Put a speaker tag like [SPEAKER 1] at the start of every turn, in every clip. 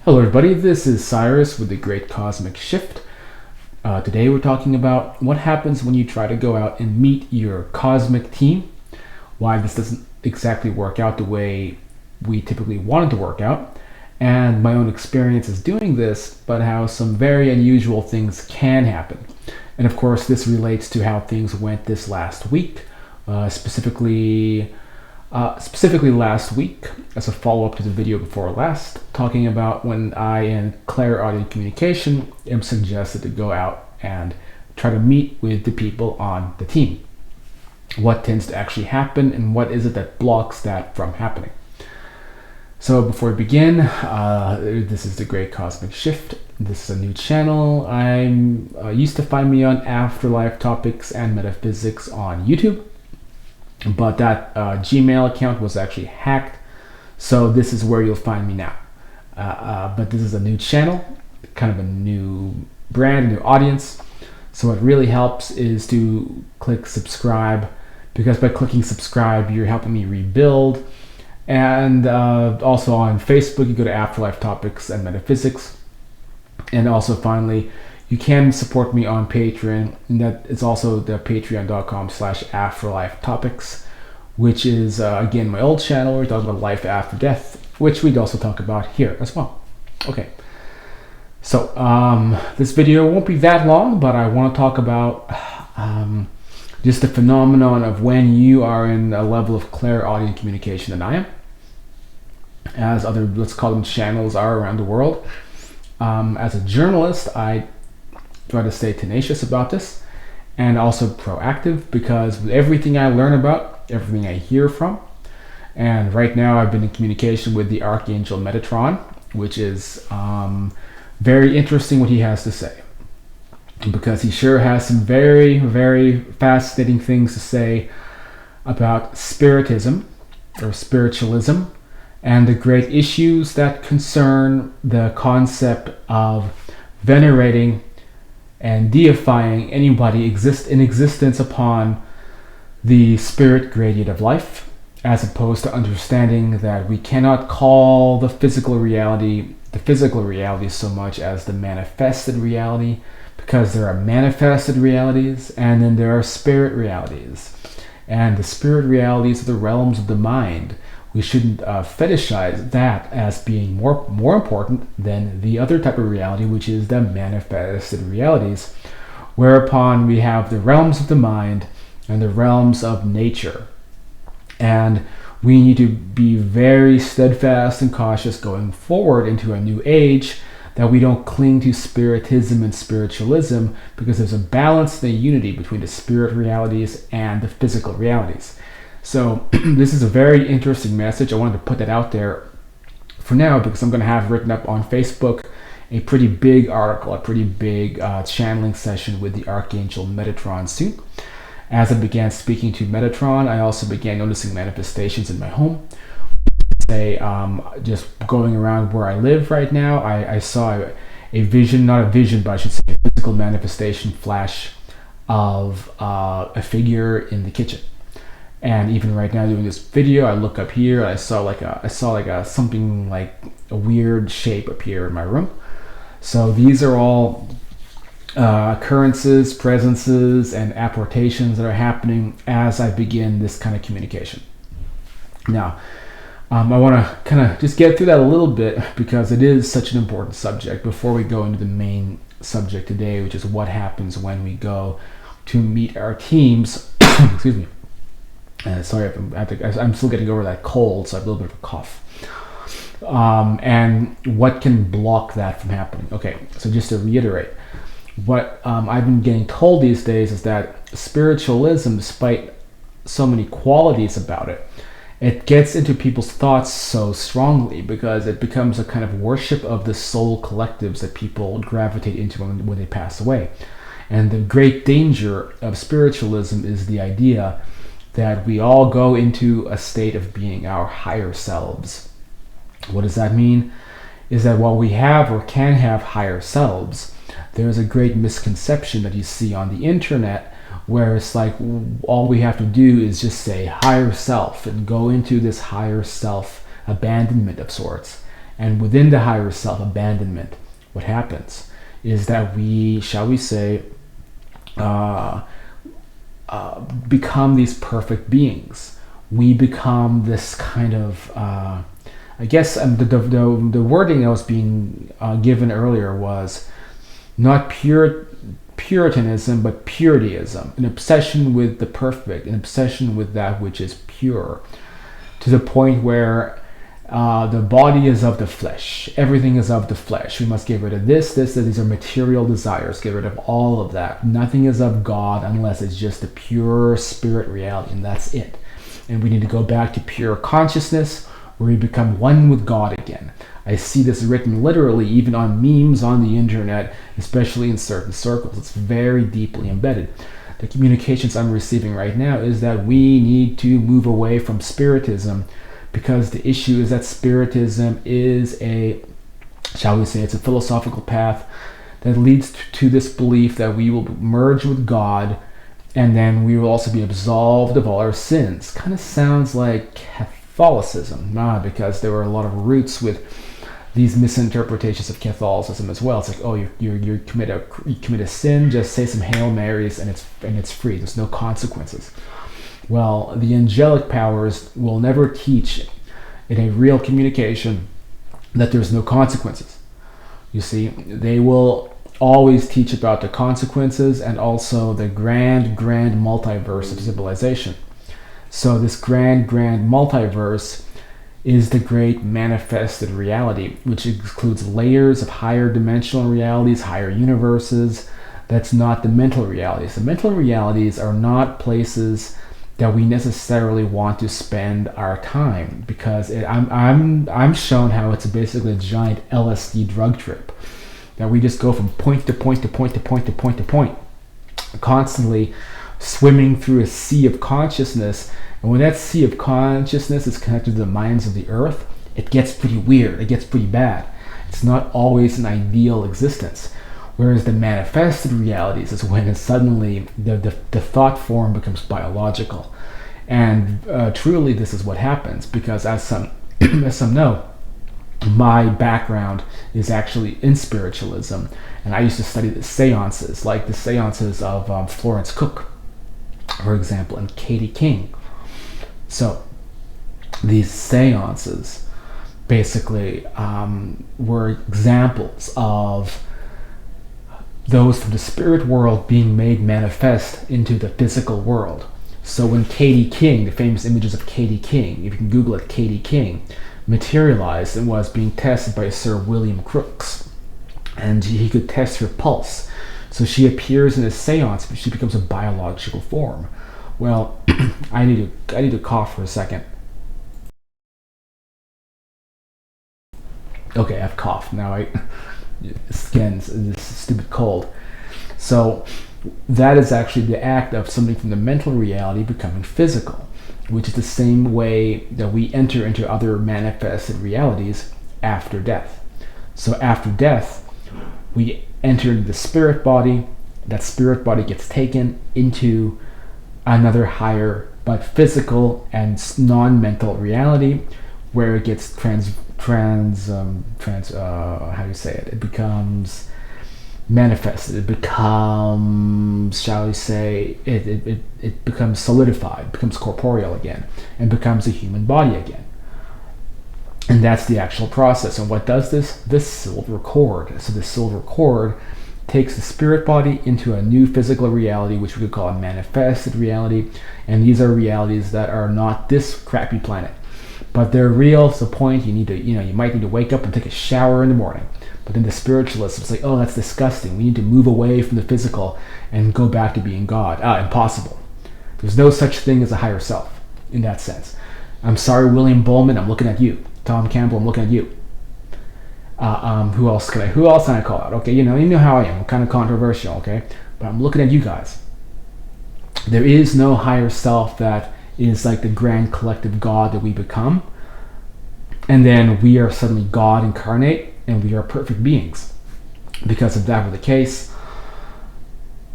[SPEAKER 1] Hello everybody, this is Cyrus with the Great Cosmic Shift. Today we're talking about what happens when you try to go out and meet your cosmic team, why this doesn't exactly work out the way we typically want it to work out, and my own experiences doing this, but how some very unusual things can happen. And of course this relates to how things went this last week, specifically last week, as a follow-up to the video before last, talking about when I, in clairaudient communication, am suggested to go out and try to meet with the people on the team. What tends to actually happen, and what is it that blocks that from happening? So before we begin, this is the Great Cosmic Shift. This is a new channel. I'm used to find me on Afterlife Topics and Metaphysics on YouTube, but that Gmail account was actually hacked, so this is where you'll find me now. But this is a new channel, kind of a new brand, a new audience. So what really helps is to click subscribe, because by clicking subscribe, you're helping me rebuild. And also on Facebook, you go to Afterlife Topics and Metaphysics. And also finally, you can support me on Patreon, and that is also the patreon.com/afterlifetopics, which is, again, my old channel where we talk about life after death, which we'd also talk about here as well. Okay, so this video won't be that long, but I want to talk about just the phenomenon of when you are in a level of clairaudient communication than I am, as other, let's call them, channels are around the world. As a journalist, I try to stay tenacious about this and also proactive, because with everything I learn about, everything I hear from, and right now I've been in communication with the Archangel Metatron, which is very interesting what he has to say, because he sure has some very, very fascinating things to say about Spiritism or Spiritualism and the great issues that concern the concept of venerating and deifying anybody in existence upon the spirit gradient of life, as opposed to understanding that we cannot call the physical reality so much as the manifested reality, because there are manifested realities and then there are spirit realities, and the spirit realities are the realms of the mind. We shouldn't fetishize that as being more important than the other type of reality, which is the manifested realities, whereupon we have the realms of the mind and the realms of nature. And we need to be very steadfast and cautious going forward into a new age, that we don't cling to Spiritism and Spiritualism, because there's a balance and a unity between the spirit realities and the physical realities. So this is a very interesting message. I wanted to put that out there for now, because I'm going to have written up on Facebook a pretty big article, a pretty big channeling session with the Archangel Metatron soon. As I began speaking to Metatron, I also began noticing manifestations in my home. Just going around where I live right now, I saw a vision, not a vision, but I should say a physical manifestation flash of a figure in the kitchen. And even right now doing this video, I look up here, I saw something like a weird shape appear in my room. So these are all occurrences, presences, and apportations that are happening as I begin this kind of communication. Now, I want to kind of just get through that a little bit, because it is such an important subject before we go into the main subject today, which is what happens when we go to meet our teams. Excuse me. Sorry, I'm still getting over that cold, so I have a little bit of a cough. And what can block that from happening? Okay, so just to reiterate, what I've been getting told these days is that spiritualism, despite so many qualities about it, it gets into people's thoughts so strongly, because it becomes a kind of worship of the soul collectives that people gravitate into when they pass away. And the great danger of spiritualism is the idea that we all go into a state of being our higher selves. What does that mean? Is that while we have or can have higher selves, there's a great misconception that you see on the internet, where it's like all we have to do is just say higher self and go into this higher self abandonment of sorts. And within the higher self abandonment, what happens is that we, shall we say, become these perfect beings. We become this kind of, I guess the wording that was being given earlier was not Puritanism, but purityism, an obsession with the perfect, an obsession with that which is pure, to the point where the body is of the flesh, everything is of the flesh. We must get rid of this, these are material desires, get rid of all of that. Nothing is of God unless it's just a pure spirit reality, and that's it. And we need to go back to pure consciousness, where we become one with God again. I see this written literally even on memes on the internet, especially in certain circles. It's very deeply embedded. The communications I'm receiving right now is that we need to move away from Spiritism, because the issue is that Spiritism is a, shall we say, it's a philosophical path that leads to this belief that we will merge with God, and then we will also be absolved of all our sins. Kind of sounds like Catholicism, because there were a lot of roots with these misinterpretations of Catholicism as well. It's like, oh, you commit a sin, just say some Hail Marys, and it's free. There's no consequences. Well, the angelic powers will never teach in a real communication that there's no consequences. You see, they will always teach about the consequences and also the grand multiverse of civilization. So this grand multiverse is the great manifested reality, which includes layers of higher dimensional realities, higher universes. That's not the mental realities. The mental realities are not places that we necessarily want to spend our time, because I'm shown how it's basically a giant LSD drug trip, that we just go from point to point to point to point to point to point, constantly swimming through a sea of consciousness. And when that sea of consciousness is connected to the minds of the earth, it gets pretty weird, it gets pretty bad. It's not always an ideal existence. Whereas the manifested realities is when suddenly the thought form becomes biological. And truly this is what happens, because as some know, my background is actually in spiritualism, and I used to study the seances, like the seances of Florence Cook, for example, and Katie King. So these seances basically were examples of those from the spirit world being made manifest into the physical world. So when Katie King, the famous images of Katie King, if you can Google it, Katie King, materialized and was being tested by Sir William Crookes, and he could test her pulse. So she appears in a seance, but she becomes a biological form. Well, I need to cough for a second. Okay, I've coughed. Now again, this stupid cold. So that is actually the act of something from the mental reality becoming physical, which is the same way that we enter into other manifested realities after death. So after death, we enter into the spirit body. That spirit body gets taken into another higher but physical and non-mental reality, where it gets how do you say it? It becomes manifested. It becomes, shall we say, it becomes solidified, becomes corporeal again, and becomes a human body again. And that's the actual process. And what does this? This silver cord. So the silver cord takes the spirit body into a new physical reality, which we could call a manifested reality. And these are realities that are not this crappy planet, but they're real to the point you might need to wake up and take a shower in the morning. But in the spiritualism, it's like, oh, that's disgusting. We need to move away from the physical and go back to being God. Impossible. There's no such thing as a higher self in that sense. I'm sorry, William Bowman, I'm looking at you. Tom Campbell, I'm looking at you. Who else can I call out? Okay, you know how I am. I'm kind of controversial, okay? But I'm looking at you guys. There is no higher self that is like the grand collective God that we become. And then we are suddenly God incarnate, and we are perfect beings. Because if that were the case,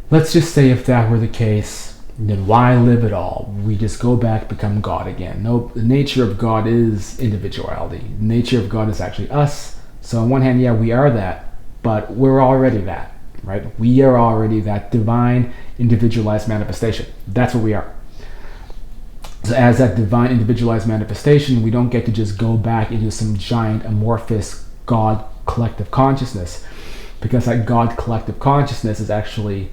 [SPEAKER 1] let's just say if that were the case, then why live at all? We just go back, become God again. No, the nature of God is individuality. The nature of God is actually us. So on one hand, yeah, we are that, but we're already that, right? We are already that divine, individualized manifestation. That's what we are. So as that divine, individualized manifestation, we don't get to just go back into some giant, amorphous God collective consciousness, because that God collective consciousness is actually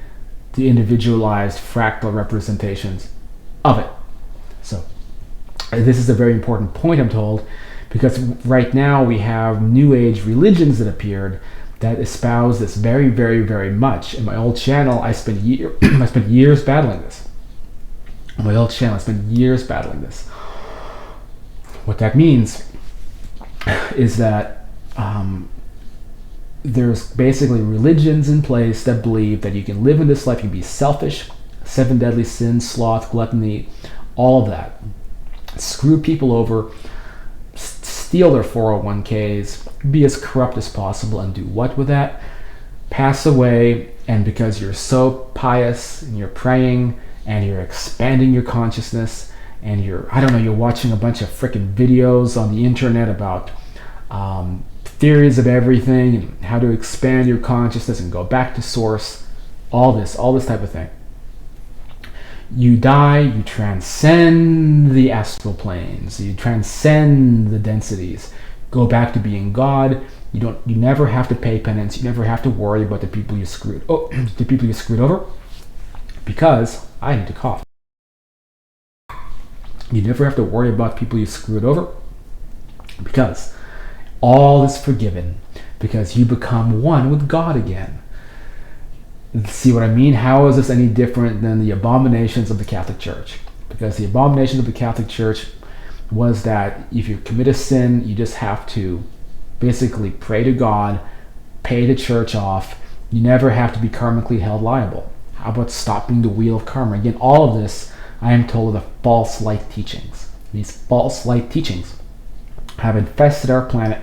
[SPEAKER 1] the individualized fractal representations of it. So this is a very important point, I'm told, because right now we have New Age religions that appeared that espouse this very, very, very much. In my old channel, I spent years battling this. On my old channel, I spent years battling this. What that means is that there's basically religions in place that believe that you can live in this life, you can be selfish, 7 deadly sins, sloth, gluttony, all of that. Screw people over, steal their 401ks, be as corrupt as possible, and do what with that? Pass away, and because you're so pious and you're praying and you're expanding your consciousness and you're watching a bunch of freaking videos on the internet about theories of everything and how to expand your consciousness and go back to source, all this type of thing. You die, you transcend the astral planes, you transcend the densities, go back to being God. You never have to pay penance, you never have to worry about the people you screwed over, because I need to cough. You never have to worry about people you screwed over, because all is forgiven, because you become one with God again. See what I mean? How is this any different than the abominations of the Catholic Church? Because the abominations of the Catholic Church was that if you commit a sin, you just have to basically pray to God, pay the church off. You never have to be karmically held liable. How about stopping the wheel of karma? Again, all of this, I am told, are the false light teachings. These false light teachings have infested our planet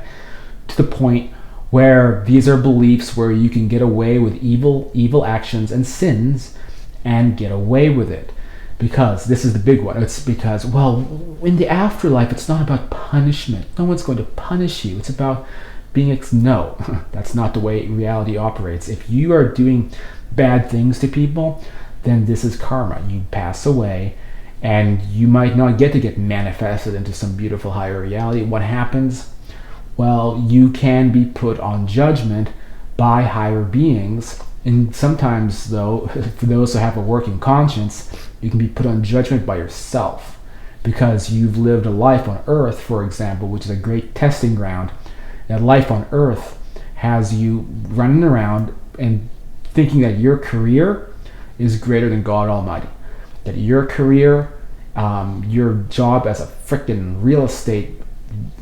[SPEAKER 1] to the point where these are beliefs where you can get away with evil actions and sins and get away with it. Because this is the big one. It's because, well, in the afterlife, it's not about punishment. No one's going to punish you. It's about being no, that's not the way reality operates. If you are doing bad things to people, then this is karma. You pass away, and you might not get manifested into some beautiful higher reality. What happens? Well, you can be put on judgment by higher beings, and sometimes, though, for those who have a working conscience, you can be put on judgment by yourself, because you've lived a life on Earth, for example, which is a great testing ground. That life on Earth has you running around and thinking that your career is greater than God Almighty, that your career, your job as a frickin' real estate,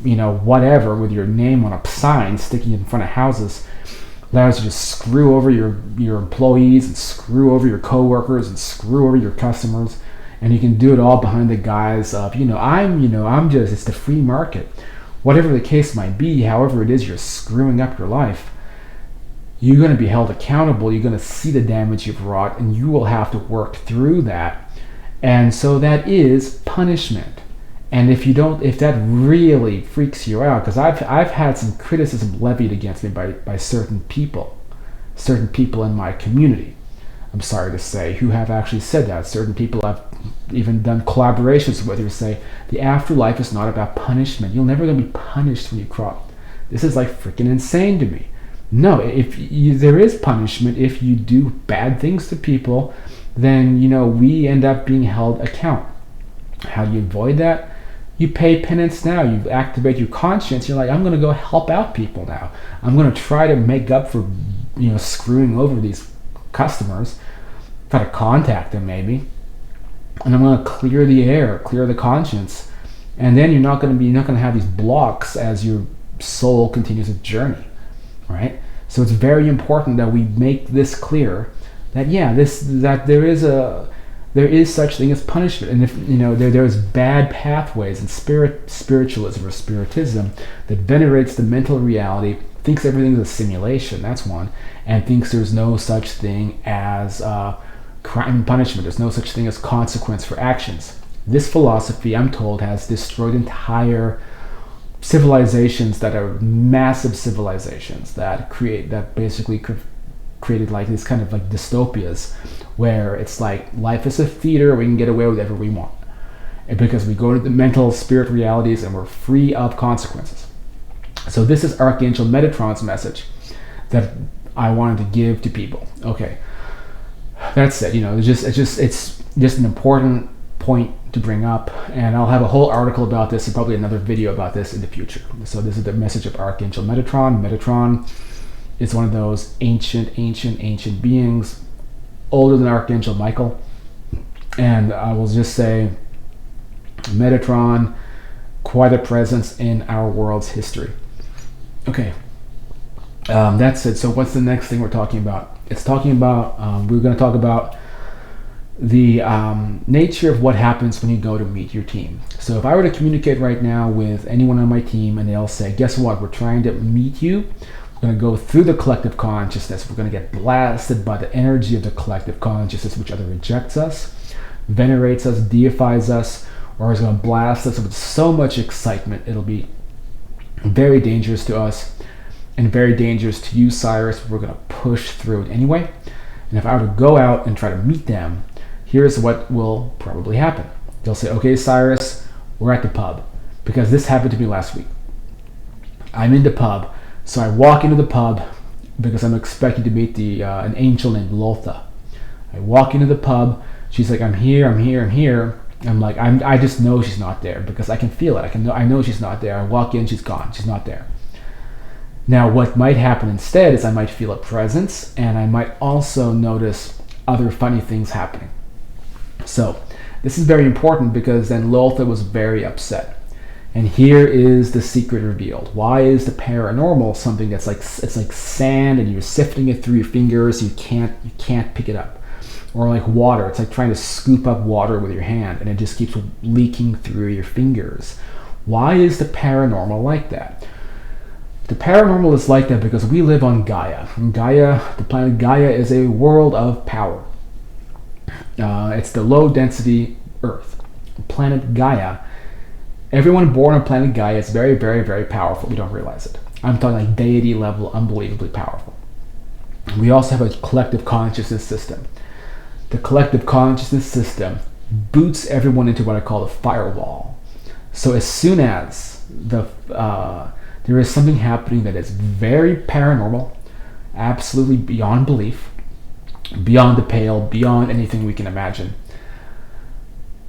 [SPEAKER 1] whatever, with your name on a sign sticking in front of houses, allows you to screw over your employees and screw over your coworkers and screw over your customers, and you can do it all behind the guise of, it's the free market. Whatever the case might be, however it is you're screwing up your life, you're going to be held accountable. You're going to see the damage you've wrought, and you will have to work through that. And so that is punishment. And if that really freaks you out, because I've had some criticism levied against me by certain people in my community, I'm sorry to say, who have actually said that. Certain people I've even done collaborations with who say the afterlife is not about punishment. You're never going to be punished when you cross. This is like freaking insane to me. No, there is punishment if you do bad things to people. Then we end up being held account. How do you avoid that? You pay penance now. You activate your conscience. You're like, I'm going to go help out people now. I'm going to try to make up for screwing over these customers. Try to contact them maybe, and I'm going to clear the air, clear the conscience, and then you're not going to have these blocks as your soul continues its journey, right? So it's very important that we make this clear that there is such thing as punishment, and if there's bad pathways in spiritualism or spiritism that venerates the mental reality, thinks everything is a simulation. That's one, and thinks there's no such thing as crime and punishment. There's no such thing as consequence for actions. This philosophy, I'm told, has destroyed entire civilizations that are massive civilizations that basically created like these kind of like dystopias where it's like life is a theater, we can get away with whatever we want. And because we go to the mental spirit realities and we're free of consequences. So this is Archangel Metatron's message that I wanted to give to people. Okay, that's it. It's just an important point to bring up, and I'll have a whole article about this and probably another video about this in the future. So this is the message of Archangel Metatron. Metatron is one of those ancient beings, older than Archangel Michael, and I will just say Metatron, quite a presence in our world's history. Okay, that's it. So what's the next thing we're talking about? We're going to talk about the nature of what happens when you go to meet your team. So if I were to communicate right now with anyone on my team and they'll say, guess what, we're trying to meet you, we're going to go through the collective consciousness, we're going to get blasted by the energy of the collective consciousness, which either rejects us, venerates us, deifies us, or is going to blast us with so much excitement it'll be very dangerous to us and very dangerous to you, Cyrus, but we're going to push through it anyway. And if I were to go out and try to meet them, here's what will probably happen. They'll say, okay, Cyrus, we're at the pub. Because this happened to me last week. I'm in the pub, so I walk into the pub because I'm expecting to meet an angel named Lotha. I walk into the pub, she's like, I'm here. I'm like, I just know she's not there because I can feel it. I know she's not there. I walk in, she's gone. She's not there. Now, what might happen instead is I might feel a presence, and I might also notice other funny things happening. So, this is very important because then Lotha was very upset. And here is the secret revealed. Why is the paranormal something that's like sand and you're sifting it through your fingers, you can't pick it up? Or like water, it's like trying to scoop up water with your hand and it just keeps leaking through your fingers. Why is the paranormal like that? The paranormal is like that because we live on Gaia. And the planet Gaia is a world of power. It's the low density Earth. Planet Gaia, everyone born on planet Gaia is very, very, very powerful. We don't realize it. I'm talking like deity level, unbelievably powerful. We also have a collective consciousness system. The collective consciousness system boots everyone into what I call the firewall. So as soon as there is something happening that is very paranormal, absolutely beyond belief, beyond the pale, beyond anything we can imagine,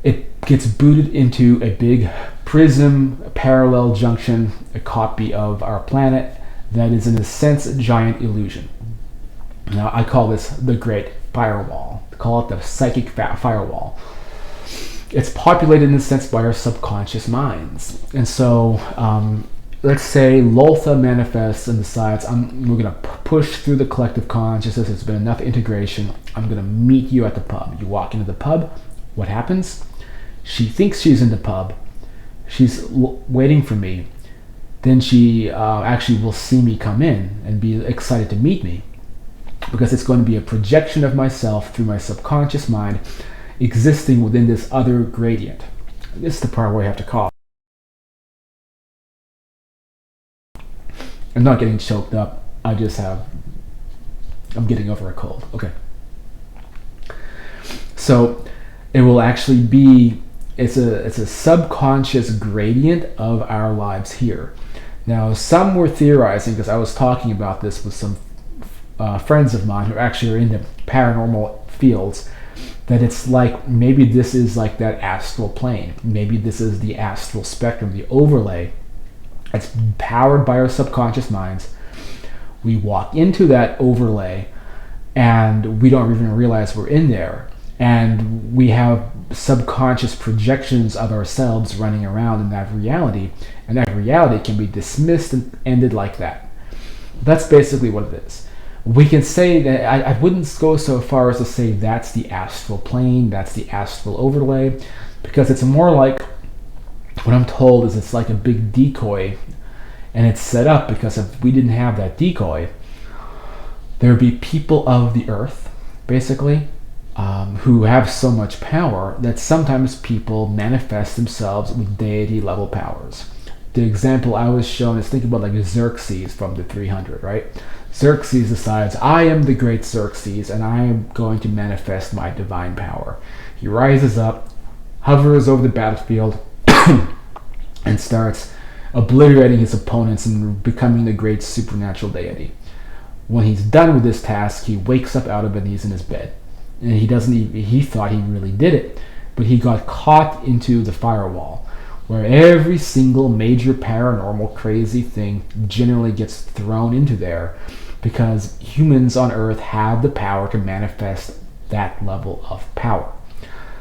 [SPEAKER 1] it gets booted into a big prism, a parallel junction, a copy of our planet that is in a sense a giant illusion. Now I call this the Great Firewall. I call it the psychic firewall. It's populated in a sense by our subconscious minds. And so let's say Lotha manifests and decides we're going to push through the collective consciousness. There's been enough integration. I'm going to meet you at the pub. You walk into the pub. What happens? She thinks she's in the pub. She's waiting for me. Then she actually will see me come in and be excited to meet me because it's going to be a projection of myself through my subconscious mind existing within this other gradient. This is the part where I have to cough. I'm not getting choked up. I'm getting over a cold. Okay. So it will actually be, it's a subconscious gradient of our lives here. Now, some were theorizing, because I was talking about this with some friends of mine who actually are in the paranormal fields, that it's like maybe this is like that astral plane. Maybe this is the astral spectrum, the overlay. It's powered by our subconscious minds. We walk into that overlay and we don't even realize we're in there. And we have subconscious projections of ourselves running around in that reality. And that reality can be dismissed and ended like that. That's basically what it is. We can say that, I wouldn't go so far as to say that's the astral plane, that's the astral overlay, because it's more like, what I'm told is it's like a big decoy, and it's set up because if we didn't have that decoy, there would be people of the earth, basically, who have so much power that sometimes people manifest themselves with deity level powers. The example I was shown is, think about like Xerxes from the 300, right? Xerxes decides, I am the great Xerxes and I am going to manifest my divine power. He rises up, hovers over the battlefield, and starts obliterating his opponents and becoming the great supernatural deity. When he's done with this task, he wakes up out of it and he's in his bed. And he thought he really did it, but he got caught into the firewall, where every single major paranormal crazy thing generally gets thrown into there because humans on Earth have the power to manifest that level of power.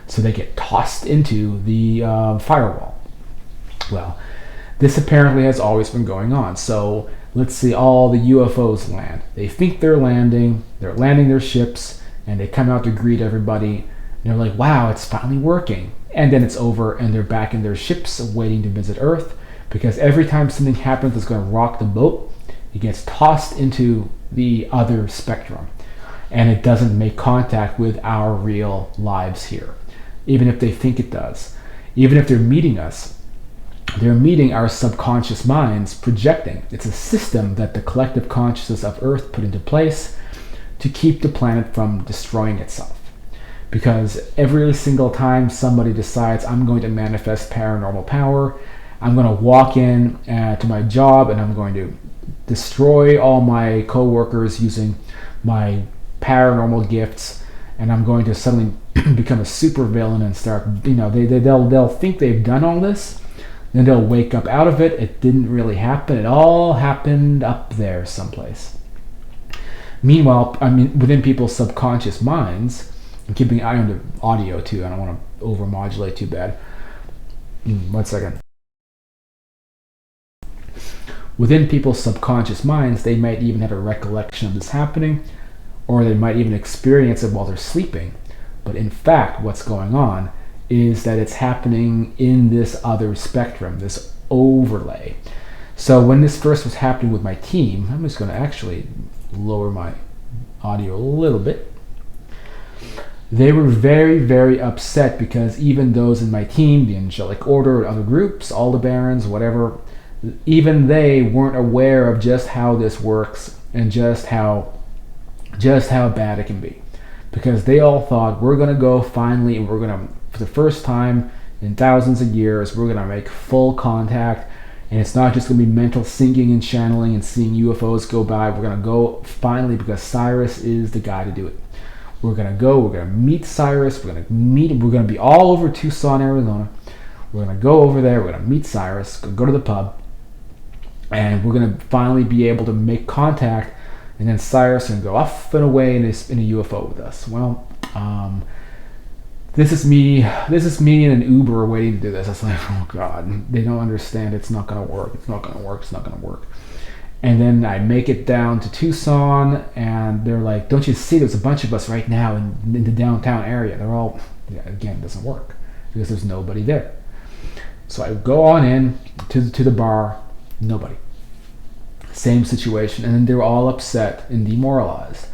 [SPEAKER 1] So they get tossed into the firewall. Well, this apparently has always been going on. So let's see all the UFOs land. They think they're landing their ships, and they come out to greet everybody. And they're like, wow, it's finally working. And then it's over, and they're back in their ships waiting to visit Earth, because every time something happens that's going to rock the boat, it gets tossed into the other spectrum, and it doesn't make contact with our real lives here, even if they think it does. Even if they're meeting us, they're meeting our subconscious minds projecting. It's a system that the collective consciousness of Earth put into place to keep the planet from destroying itself. Because every single time somebody decides, I'm going to manifest paranormal power, I'm going to walk in to my job and I'm going to destroy all my co-workers using my paranormal gifts, and I'm going to suddenly become a super villain and start, they'll think they've done all this, then they'll wake up out of it. It didn't really happen. It all happened up there someplace. Meanwhile, within people's subconscious minds, I'm keeping an eye on the audio too. I don't want to overmodulate too bad. 1 second. Within people's subconscious minds, they might even have a recollection of this happening, or they might even experience it while they're sleeping. But in fact, what's going on is that it's happening in this other spectrum, this overlay. So when this first was happening with my team, I'm just going to actually lower my audio a little bit. They were very, very upset because even those in my team, the Angelic Order, other groups, all the Barons, whatever, even they weren't aware of just how this works and just how bad it can be. Because they all thought, we're going to go finally, and we're going to, for the first time in thousands of years, we're going to make full contact, and it's not just going to be mental syncing and channeling and seeing UFOs go by. We're going to go finally, because Cyrus is the guy to do it. We're going to meet Cyrus, we're going to be all over Tucson, Arizona. We're going to go over there, we're going to meet Cyrus, go to the pub, and we're going to finally be able to make contact, and then Cyrus can go off and away in a UFO with us. Well, this is me in an Uber waiting to do this. It's like, oh God, they don't understand. It's not going to work. It's not going to work. It's not going to work. And then I make it down to Tucson, and they're like, don't you see there's a bunch of us right now in the downtown area? They're all, again, it doesn't work because there's nobody there. So I go on in to the bar, nobody. Same situation, and then they're all upset and demoralized.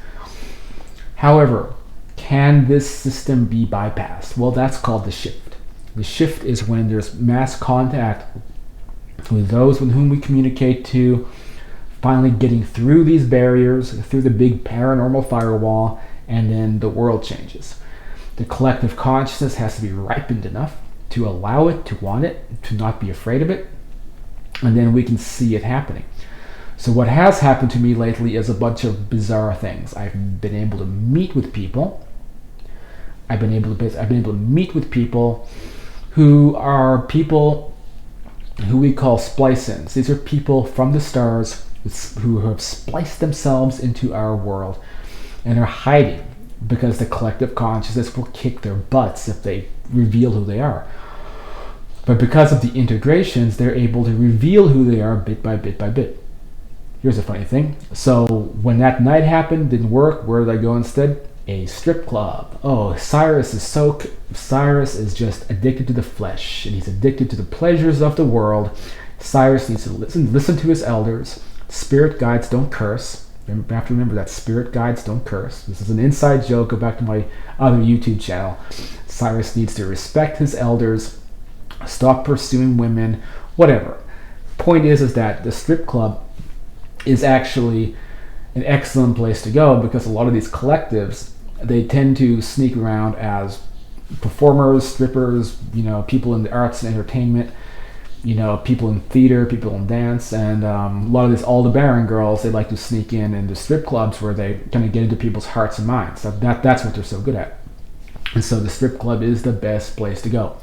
[SPEAKER 1] However, can this system be bypassed? Well, that's called the shift. The shift is when there's mass contact with those with whom we communicate to, finally getting through these barriers, through the big paranormal firewall, and then the world changes. The collective consciousness has to be ripened enough to allow it, to want it, to not be afraid of it, and then we can see it happening. So what has happened to me lately is a bunch of bizarre things. I've been able to meet with people. I've been able to meet with people who are people who we call splice-ins. These are people from the stars who have spliced themselves into our world and are hiding because the collective consciousness will kick their butts if they reveal who they are. But because of the integrations, they're able to reveal who they are bit by bit by bit. Here's a funny thing. So when that night happened, didn't work, where did I go instead? A strip club. Oh, Cyrus is just addicted to the flesh, and he's addicted to the pleasures of the world. Cyrus needs to listen to his elders. Spirit guides don't curse. You have to remember that spirit guides don't curse. This is an inside joke. Go back to my other YouTube channel. Cyrus needs to respect his elders, stop pursuing women, whatever. Point is that the strip club is actually an excellent place to go, because a lot of these collectives, they tend to sneak around as performers, strippers, people in the arts and entertainment, people in theater, people in dance, and a lot of these Aldebaran girls, they like to sneak in into strip clubs where they kind of get into people's hearts and minds. That's what they're so good at. And so the strip club is the best place to go.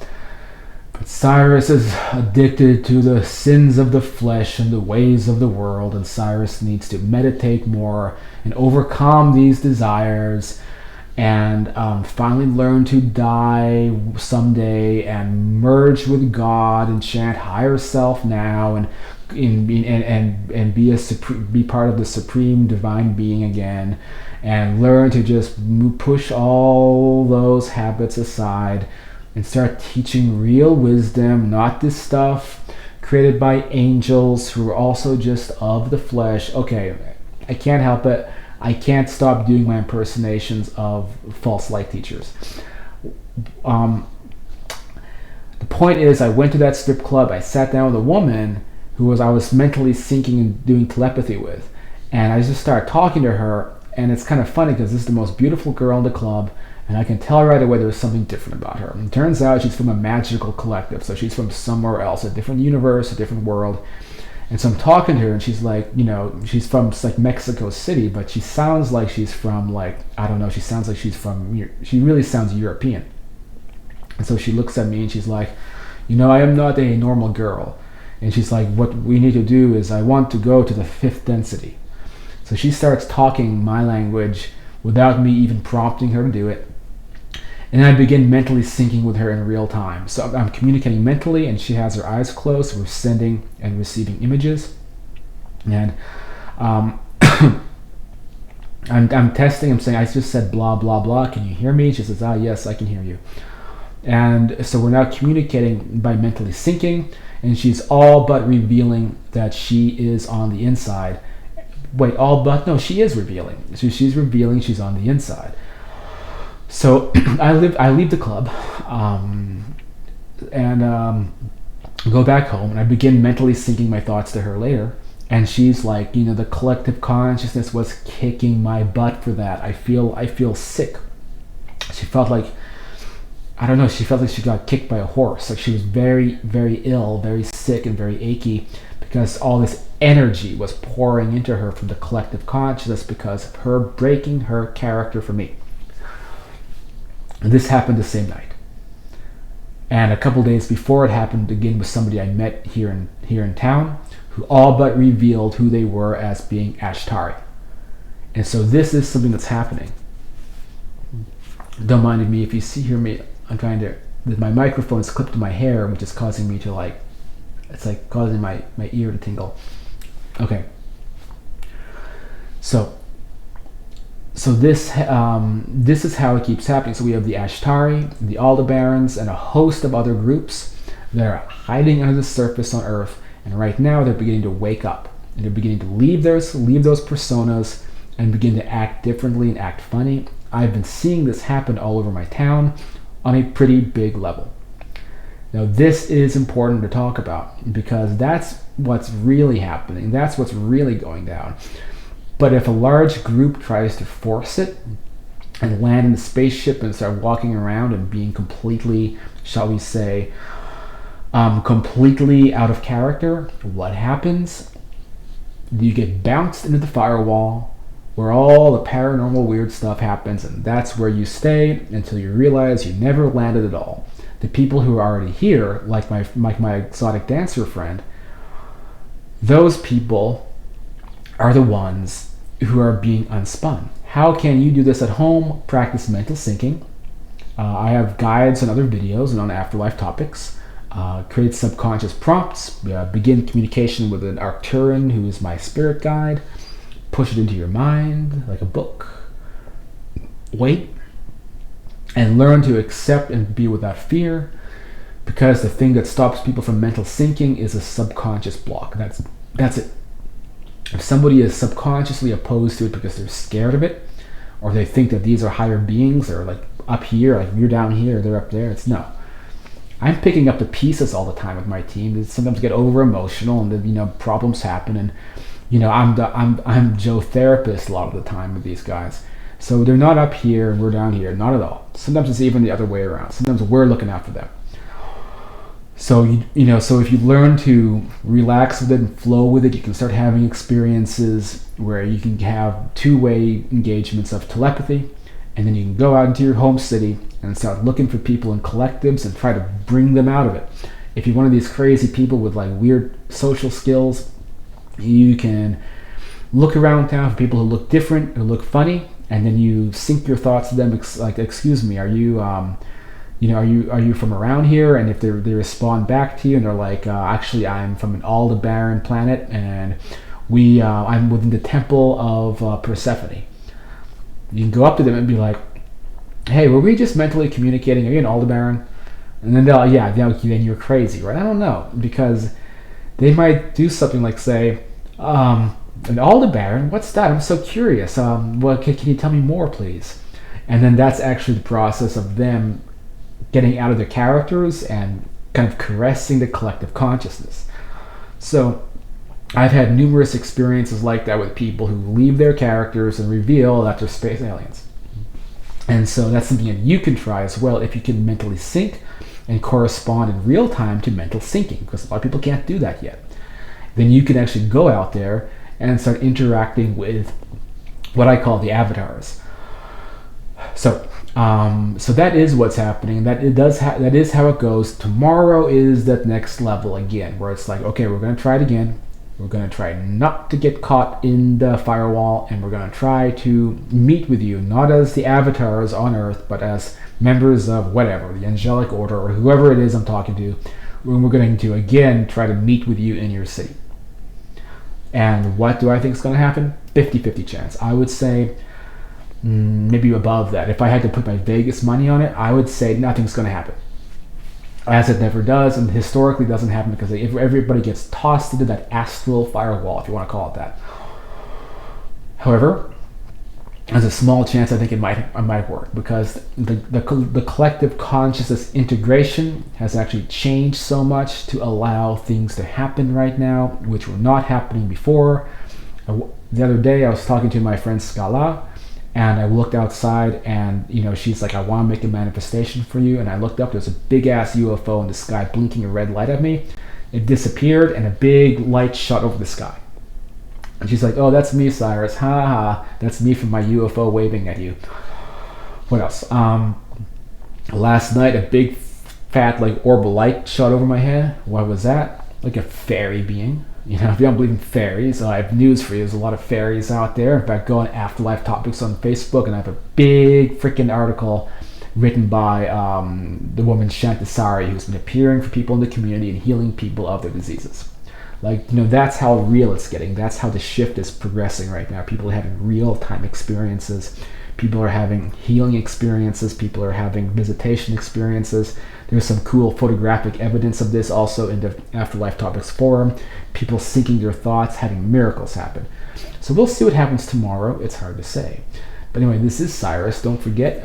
[SPEAKER 1] But Cyrus is addicted to the sins of the flesh and the ways of the world, and Cyrus needs to meditate more and overcome these desires and finally learn to die someday and merge with God and chant higher self now and be part of the supreme divine being again, and learn to just push all those habits aside and start teaching real wisdom, not this stuff created by angels who are also just of the flesh. Okay, I can't help it. I can't stop doing my impersonations of false light teachers. The point is, I went to that strip club. I sat down with a woman who I was mentally syncing and doing telepathy with, and I just started talking to her. And it's kind of funny because this is the most beautiful girl in the club, and I can tell right away there's something different about her. And it turns out she's from a magical collective, so she's from somewhere else, a different universe, a different world. And so I'm talking to her, and she's like, she's from Mexico City, but she sounds like she's from she sounds like she really sounds European. And so she looks at me and she's like, I am not a normal girl. And she's like, what we need to do is I want to go to the 5th density. So she starts talking my language without me even prompting her to do it. And I begin mentally syncing with her in real time. So I'm communicating mentally, and she has her eyes closed. We're sending and receiving images. And I'm testing. I'm saying, I just said blah, blah, blah. Can you hear me? She says, yes, I can hear you. And so we're now communicating by mentally syncing. And she's all but revealing that she is on the inside. Wait, all but? No, she is revealing. So she's revealing she's on the inside. So I leave the club and go back home, and I begin mentally syncing my thoughts to her later. And she's like, the collective consciousness was kicking my butt for that. I feel sick. She felt like, I don't know, she felt like she got kicked by a horse. Like she was very, very ill, very sick, and very achy, because all this energy was pouring into her from the collective consciousness because of her breaking her character for me. And this happened the same night. And a couple days before, it happened again with somebody I met here in town, who all but revealed who they were as being Ashtari. And so this is something that's happening. Don't mind me if you hear me. I'm trying to, my microphone is clipped to my hair, which is causing me to it's like causing my ear to tingle. Okay. So this is how it keeps happening. So we have the Ashtari, the Aldebarans, and a host of other groups that are hiding under the surface on Earth. And right now they're beginning to wake up, and they're beginning to leave those personas and begin to act differently and act funny. I've been seeing this happen all over my town on a pretty big level. Now this is important to talk about, because that's what's really happening. That's what's really going down. But if a large group tries to force it and land in the spaceship and start walking around and being completely, shall we say, completely out of character, what happens? You get bounced into the firewall, where all the paranormal weird stuff happens, and that's where you stay until you realize you never landed at all. The people who are already here, like my exotic dancer friend, those people are the ones who are being unspun. How can you do this at home? Practice mental syncing. I have guides and other videos and on Afterlife Topics. Create subconscious prompts. Begin communication with an Arcturan who is my spirit guide. Push it into your mind like a book. Wait. And learn to accept and be without fear, because the thing that stops people from mental syncing is a subconscious block. That's it. If somebody is subconsciously opposed to it because they're scared of it, or they think that these are higher beings, they're like up here, like you're down here, they're up there, it's no. I'm picking up the pieces all the time with my team. They sometimes get over emotional, and problems happen. And I'm Joe therapist a lot of the time with these guys. So they're not up here and we're down here, not at all. Sometimes it's even the other way around. Sometimes we're looking after them. So so if you learn to relax with it and flow with it, you can start having experiences where you can have two-way engagements of telepathy, and then you can go out into your home city and start looking for people in collectives and try to bring them out of it. If you're one of these crazy people with like weird social skills, you can look around town for people who look different, who look funny, and then you sync your thoughts to them. Like, excuse me, are you are you from around here? And if they respond back to you and they're like, actually, I'm from an Aldebaran planet, and I'm within the temple of Persephone. You can go up to them and be like, hey, were we just mentally communicating? Are you an Aldebaran? And then then you're crazy, right? I don't know, because they might do something like say, an Aldebaran, what's that? I'm so curious. Can you tell me more, please? And then that's actually the process of them getting out of their characters and kind of caressing the collective consciousness. So I've had numerous experiences like that with people who leave their characters and reveal that they're space aliens. And so that's something that you can try as well if you can mentally sync and correspond in real time to mental syncing, because a lot of people can't do that yet. Then you can actually go out there and start interacting with what I call the avatars. So that is what's happening. That is how it goes. Tomorrow is that next level again, where it's like, okay, we're going to try it again. We're going to try not to get caught in the firewall, and we're going to try to meet with you, not as the avatars on Earth, but as members of whatever, the angelic order, or whoever it is I'm talking to. We're going to, again, try to meet with you in your city. And what do I think is going to happen? 50-50 chance. I would say maybe above that. If I had to put my Vegas money on it, I would say nothing's going to happen. As it never does, and historically doesn't happen, because everybody gets tossed into that astral firewall, if you want to call it that. However, there's a small chance I think it might work, because the collective consciousness integration has actually changed so much to allow things to happen right now, which were not happening before. The other day I was talking to my friend Scala, and I looked outside, and she's like, I want to make a manifestation for you. And I looked up, there's a big ass UFO in the sky blinking a red light at me. It disappeared, and a big light shot over the sky. And she's like, oh, that's me, Cyrus. Ha ha. That's me from my UFO waving at you. What else? Last night, a big, fat, like, orb of light shot over my head. What was that? Like a fairy being. If you don't believe in fairies, I have news for you. There's a lot of fairies out there. In fact, go on Afterlife Topics on Facebook, and I have a big freaking article written by the woman Shantasari, who's been appearing for people in the community and healing people of their diseases. That's how real it's getting. That's how the shift is progressing right now. People are having real-time experiences. People are having healing experiences. People are having visitation experiences. There's some cool photographic evidence of this also in the Afterlife Topics forum. People syncing their thoughts, having miracles happen. So we'll see what happens tomorrow. It's hard to say. But anyway, this is Cyrus. Don't forget,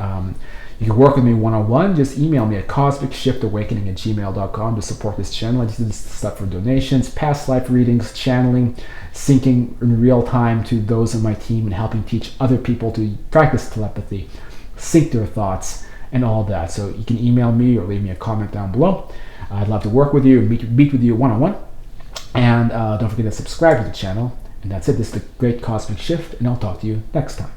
[SPEAKER 1] you can work with me one-on-one. Just email me at cosmicshiftawakening@gmail.com to support this channel. I just do this stuff for donations, past life readings, channeling, syncing in real time to those on my team, and helping teach other people to practice telepathy, sync their thoughts, and all that. So you can email me or leave me a comment down below. I'd love to work with you, meet with you one-on-one. And don't forget to subscribe to the channel. And that's it. This is the Great Cosmic Shift, and I'll talk to you next time.